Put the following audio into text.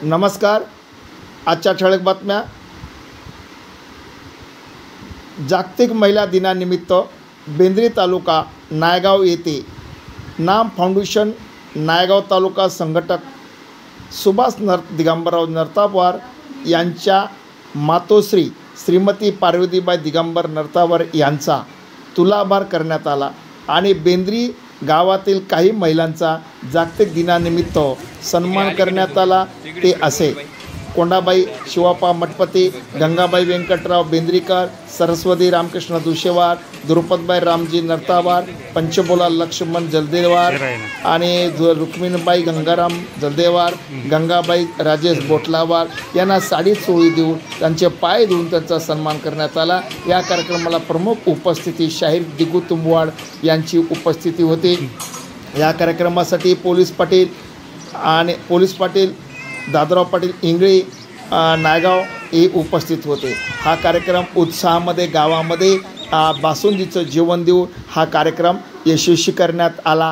नमस्कार. आजच्या ठळक बातम्या. जागतिक महिला दिनानिमित्त बेंद्री तालुका नायगाव येथे नाम फाउंडेशन नायगाव तालुका संघटक सुभाष दिगंबरराव नरतावार यांच्या मातोश्री श्रीमती पार्वतीबाई दिगंबर नरतावार यांचा तुलाभार करण्यात आला आणि बेंद्री गावातील काही महिलांचा जागतिक दिनानिमित्त सन्मान करण्यात आला. ते असे: कोंडाबाई शिवापा मठपती, गंगाबाई व्यंकटराव बेंद्रीकर, सरस्वती रामकृष्ण दुशेवार, द्रुपदबाई रामजी नरतावार, पंचबोला लक्ष्मण जलदेवार आणि रुक्मिणीबाई गंगाराम जलदेवार, गंगाबाई राजेश बोटलावार यांना साडी चोळी देऊन त्यांचे पाय धुवून त्यांचा सन्मान करण्यात आला. या कार्यक्रमाला प्रमुख उपस्थिती शाहीर दिगू तुंबवाड यांची उपस्थिती होती. या कार्यक्रमासाठी पोलीस पाटील दादराव पाटील इंगळे नायगाव हे उपस्थित होते. हा कार्यक्रम उत्साहामध्ये गावामध्ये बासुंदीचं जेवण देऊन हा कार्यक्रम यशस्वी करण्यात आला.